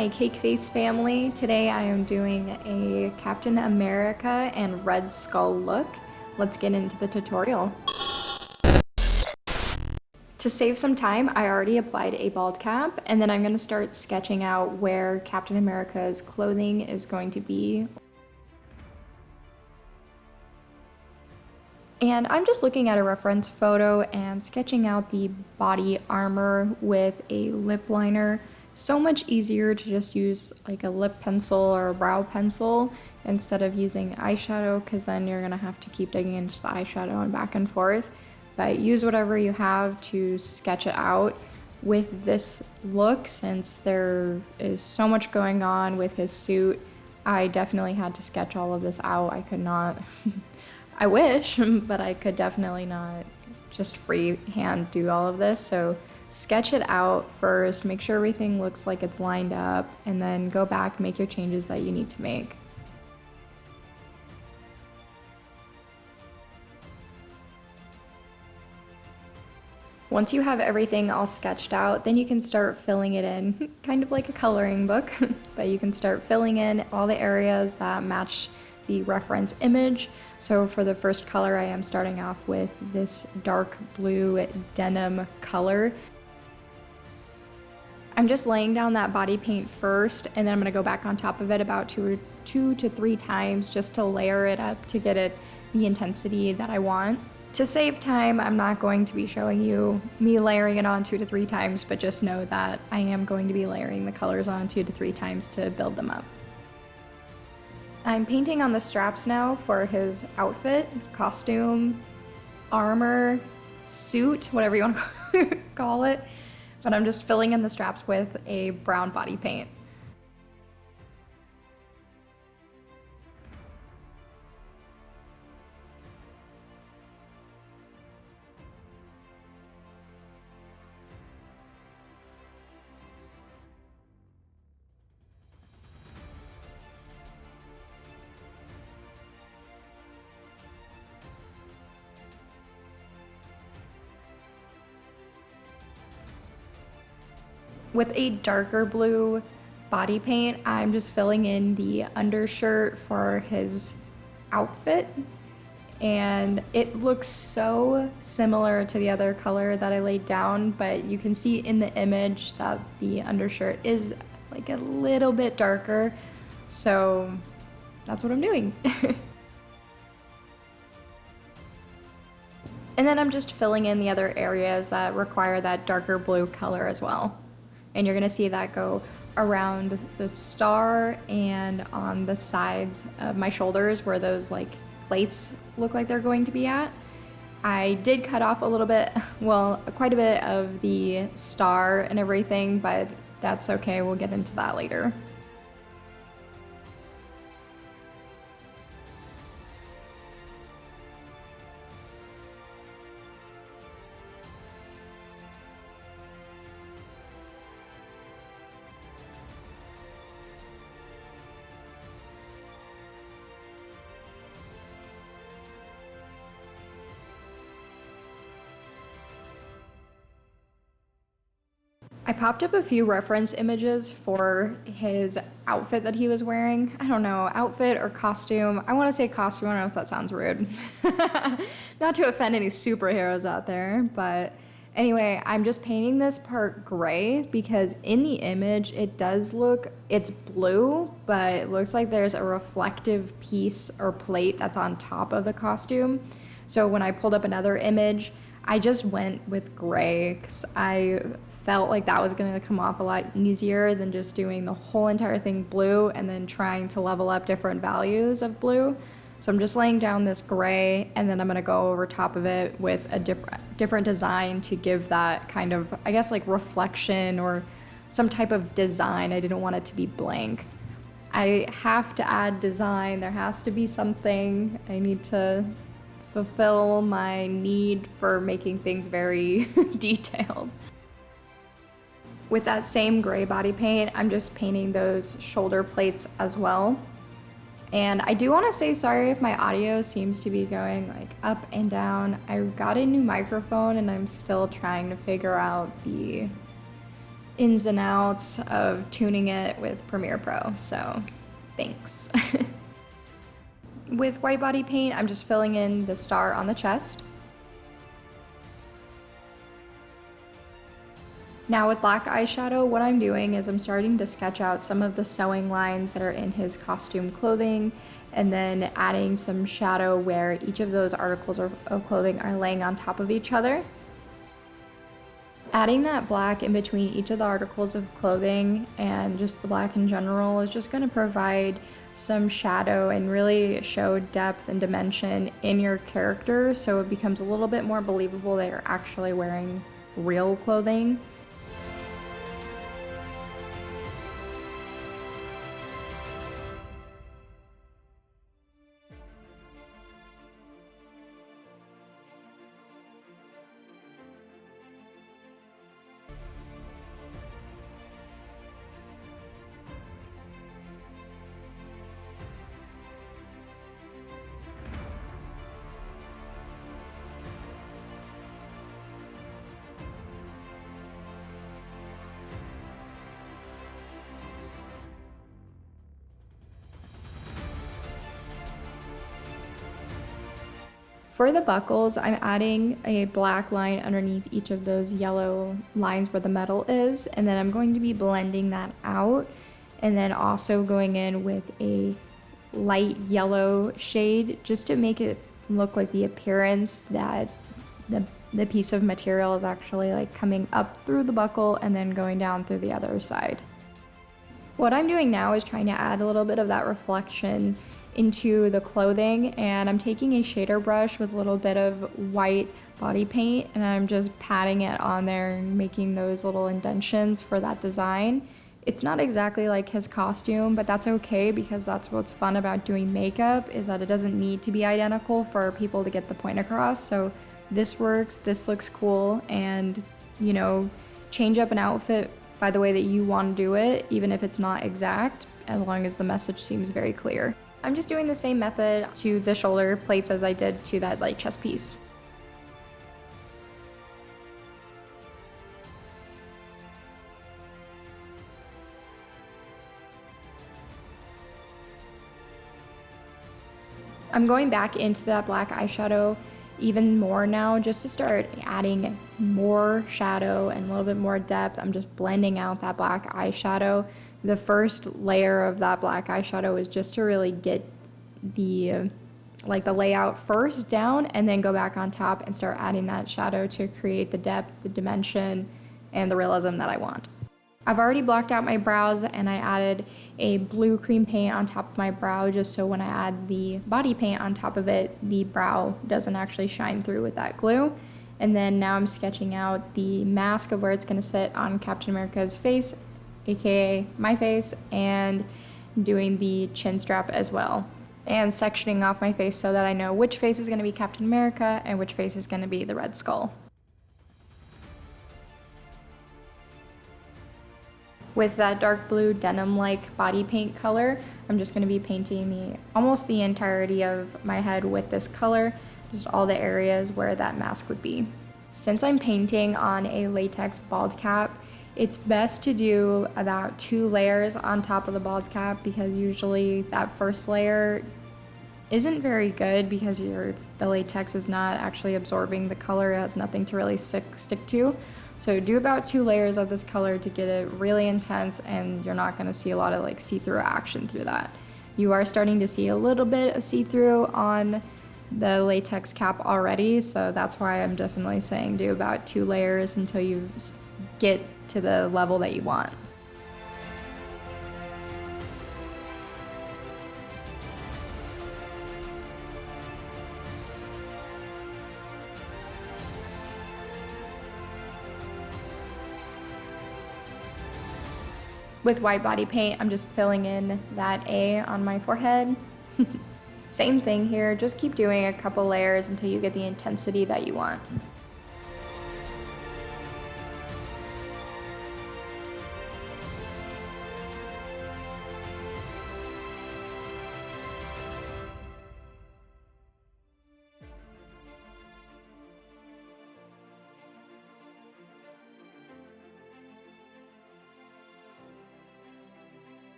my Caykeface family. Today I am doing a Captain America and Red Skull look. Let's get into the tutorial. To save some time, I already applied a bald cap, and then I'm going to start sketching out where Captain America's clothing is going to be. And I'm just looking at a reference photo and sketching out the body armor with a lip liner. So much easier to just use like a lip pencil or a brow pencil instead of using eyeshadow, because then you're gonna have to keep digging into the eyeshadow and back and forth. But use whatever you have to sketch it out. With this look, since there is so much going on with his suit, I definitely had to sketch all of this out. I could not I wish, but I could definitely not just freehand do all of this. So sketch it out first, make sure everything looks like it's lined up, and then go back, make your changes that you need to make. Once you have everything all sketched out, then you can start filling it in, kind of like a coloring book, but you can start filling in all the areas that match the reference image. So for the first color, I am starting off with this dark blue denim color. I'm just laying down that body paint first, and then I'm gonna go back on top of it about two to three times just to layer it up to get it the intensity that I want. To save time, I'm not going to be showing you me layering it on 2 to 3 times, but just know that I am going to be layering the colors on 2 to 3 times to build them up. I'm painting on the straps now for his outfit, costume, armor, suit, whatever you want to call it. But I'm just filling in the straps with a brown body paint. With a darker blue body paint, I'm just filling in the undershirt for his outfit. And it looks so similar to the other color that I laid down, but you can see in the image that the undershirt is like a little bit darker. So that's what I'm doing. And then I'm just filling in the other areas that require that darker blue color as well. And you're gonna see that go around the star and on the sides of my shoulders where those like plates look like they're going to be at. I did cut off a little bit, well, quite a bit of the star and everything, but that's okay, we'll get into that later. I popped up a few reference images for his outfit that he was wearing. I don't know, outfit or costume. I want to say costume, I don't know if that sounds rude. Not to offend any superheroes out there, but anyway, I'm just painting this part gray because in the image it does look, it's blue, but it looks like there's a reflective piece or plate that's on top of the costume. So when I pulled up another image, I just went with gray because I felt like that was going to come off a lot easier than just doing the whole entire thing blue and then trying to level up different values of blue. So I'm just laying down this gray, and then I'm going to go over top of it with a different design to give that kind of, I guess, like reflection or some type of design. I didn't want it to be blank. I have to add design. There has to be something. I need to fulfill my need for making things very detailed. With that same gray body paint, I'm just painting those shoulder plates as well. And I do want to say sorry if my audio seems to be going like up and down. I got a new microphone and I'm still trying to figure out the ins and outs of tuning it with Premiere Pro, so thanks. With white body paint, I'm just filling in the star on the chest. Now with black eyeshadow, what I'm doing is I'm starting to sketch out some of the sewing lines that are in his costume clothing, and then adding some shadow where each of those articles of clothing are laying on top of each other. Adding that black in between each of the articles of clothing and just the black in general is just going to provide some shadow and really show depth and dimension in your character, so it becomes a little bit more believable that you're actually wearing real clothing. For the buckles, I'm adding a black line underneath each of those yellow lines where the metal is, and then I'm going to be blending that out, and then also going in with a light yellow shade just to make it look like the appearance that the piece of material is actually like coming up through the buckle and then going down through the other side. What I'm doing now is trying to add a little bit of that reflection into the clothing, and I'm taking a shader brush with a little bit of white body paint, and I'm just patting it on there and making those little indentions for that design. It's not exactly like his costume, but that's okay, because that's what's fun about doing makeup, is that it doesn't need to be identical for people to get the point across. So this works, this looks cool, and you know, change up an outfit by the way that you want to do it, even if it's not exact, as long as the message seems very clear. I'm just doing the same method to the shoulder plates as I did to that like chest piece. I'm going back into that black eyeshadow even more now, just to start adding more shadow and a little bit more depth. I'm just blending out that black eyeshadow. The first layer of that black eyeshadow is just to really get the layout first down, and then go back on top and start adding that shadow to create the depth, the dimension, and the realism that I want. I've already blocked out my brows, and I added a blue cream paint on top of my brow just so when I add the body paint on top of it, the brow doesn't actually shine through with that glue. And then now I'm sketching out the mask of where it's going to sit on Captain America's face, aka my face, and doing the chin strap as well. And sectioning off my face so that I know which face is going to be Captain America and which face is going to be the Red Skull. With that dark blue denim-like body paint color, I'm just going to be painting almost the entirety of my head with this color, just all the areas where that mask would be. Since I'm painting on a latex bald cap, it's best to do about 2 layers on top of the bald cap, because usually that first layer isn't very good because the latex is not actually absorbing the color. It has nothing to really stick to. So do about 2 layers of this color to get it really intense, and you're not going to see a lot of like see-through action through that. You are starting to see a little bit of see-through on the latex cap already, so that's why I'm definitely saying do about 2 layers until you get to the level that you want. With white body paint, I'm just filling in that A on my forehead. Same thing here, just keep doing a couple layers until you get the intensity that you want.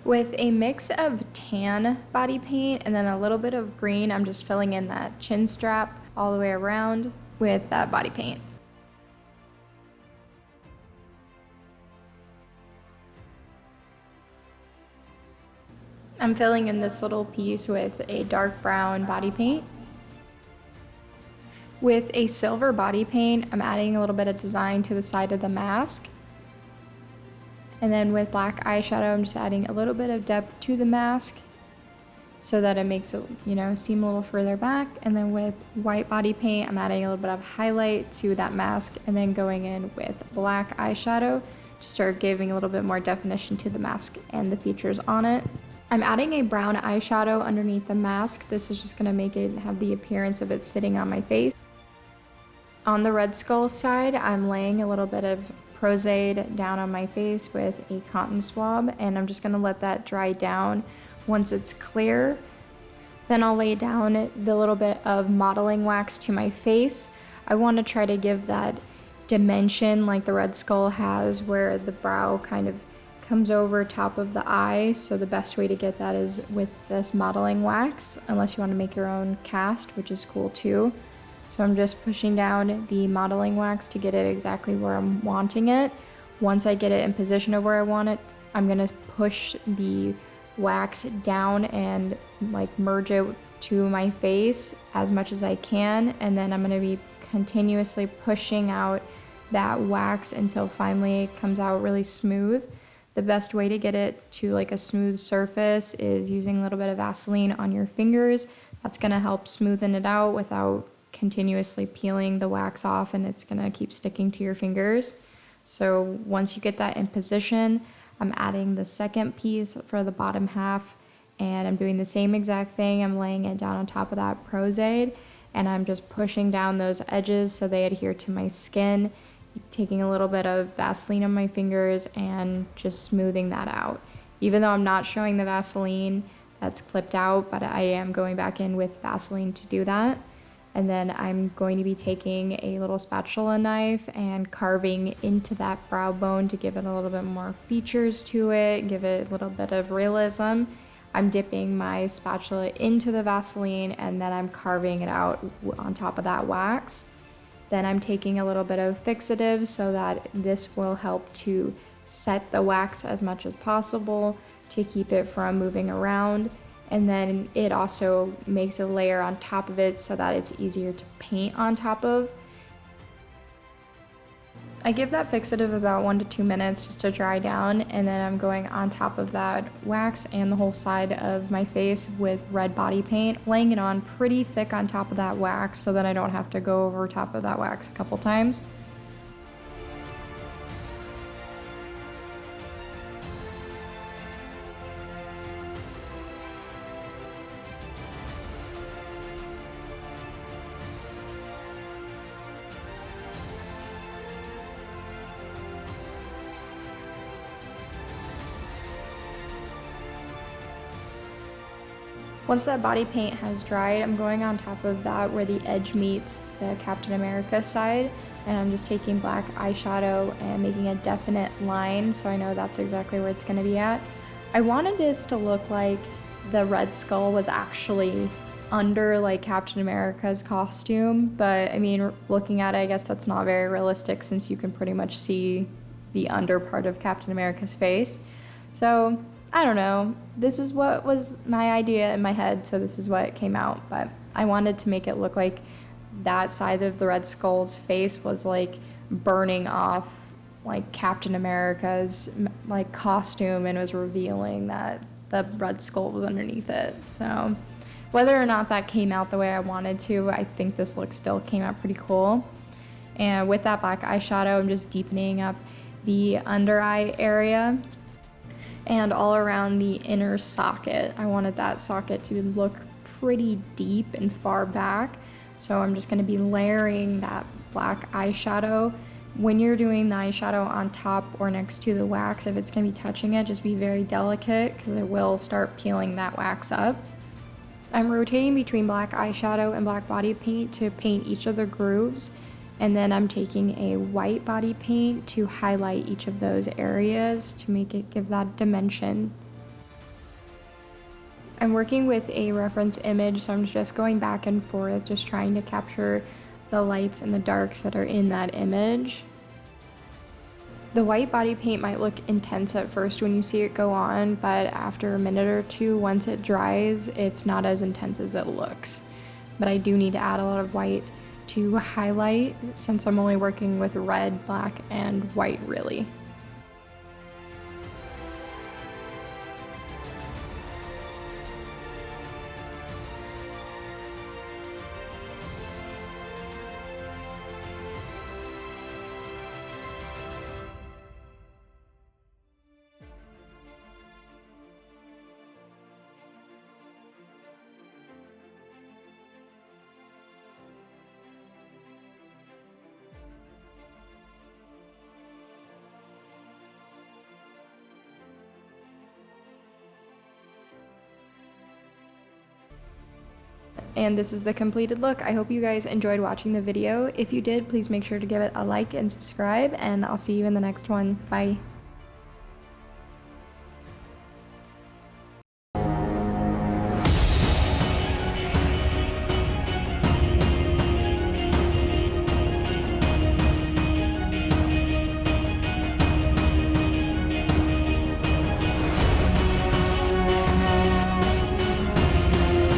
With a mix of tan body paint and then a little bit of green, I'm just filling in that chin strap all the way around with that body paint. I'm filling in this little piece with a dark brown body paint. With a silver body paint, I'm adding a little bit of design to the side of the mask. And then with black eyeshadow, I'm just adding a little bit of depth to the mask so that it makes it, you know, seem a little further back. And then with white body paint, I'm adding a little bit of highlight to that mask and then going in with black eyeshadow to start giving a little bit more definition to the mask and the features on it. I'm adding a brown eyeshadow underneath the mask. This is just gonna make it have the appearance of it sitting on my face. On the red skull side, I'm laying a little bit of Prosaide down on my face with a cotton swab, and I'm just gonna let that dry down. Once it's clear, then I'll lay down the little bit of modeling wax to my face. I wanna try to give that dimension like the red skull has, where the brow kind of comes over top of the eye, so the best way to get that is with this modeling wax, unless you want to make your own cast, which is cool too. So I'm just pushing down the modeling wax to get it exactly where I'm wanting it. Once I get it in position of where I want it, I'm gonna push the wax down and like merge it to my face as much as I can, and then I'm gonna be continuously pushing out that wax until finally it comes out really smooth. The best way to get it to like a smooth surface is using a little bit of Vaseline on your fingers. That's gonna help smoothen it out without continuously peeling the wax off, and it's gonna keep sticking to your fingers. So once you get that in position, I'm adding the second piece for the bottom half, and I'm doing the same exact thing. I'm laying it down on top of that Prosaide, and I'm just pushing down those edges so they adhere to my skin, taking a little bit of Vaseline on my fingers and just smoothing that out. Even though I'm not showing the Vaseline, that's clipped out, but I am going back in with Vaseline to do that. And then I'm going to be taking a little spatula knife and carving into that brow bone to give it a little bit more features to it, give it a little bit of realism. I'm dipping my spatula into the Vaseline and then I'm carving it out on top of that wax. Then I'm taking a little bit of fixative so that this will help to set the wax as much as possible to keep it from moving around. And then it also makes a layer on top of it so that it's easier to paint on top of. I give that fixative about 1 to 2 minutes just to dry down, and then I'm going on top of that wax and the whole side of my face with red body paint, laying it on pretty thick on top of that wax so that I don't have to go over top of that wax a couple times. Once that body paint has dried, I'm going on top of that where the edge meets the Captain America side, and I'm just taking black eyeshadow and making a definite line so I know that's exactly where it's going to be at. I wanted this to look like the Red Skull was actually under like Captain America's costume, but I mean, looking at it, I guess that's not very realistic since you can pretty much see the under part of Captain America's face. So I don't know, this is what was my idea in my head, so this is what came out, but I wanted to make it look like that side of the Red Skull's face was like burning off like Captain America's like costume and was revealing that the Red Skull was underneath it. So whether or not that came out the way I wanted to, I think this look still came out pretty cool. And with that black eyeshadow, I'm just deepening up the under eye area and all around the inner socket. I wanted that socket to look pretty deep and far back, so I'm just going to be layering that black eyeshadow. When you're doing the eyeshadow on top or next to the wax, if it's going to be touching it, just be very delicate because it will start peeling that wax up. I'm rotating between black eyeshadow and black body paint to paint each of the grooves, and then I'm taking a white body paint to highlight each of those areas to make it give that dimension. I'm working with a reference image, so I'm just going back and forth, just trying to capture the lights and the darks that are in that image. The white body paint might look intense at first when you see it go on, but after a minute or two, once it dries, it's not as intense as it looks. But I do need to add a lot of white to highlight, since I'm only working with red, black, and white really. And this is the completed look. I hope you guys enjoyed watching the video. If you did, please make sure to give it a like and subscribe, and I'll see you in the next one. Bye.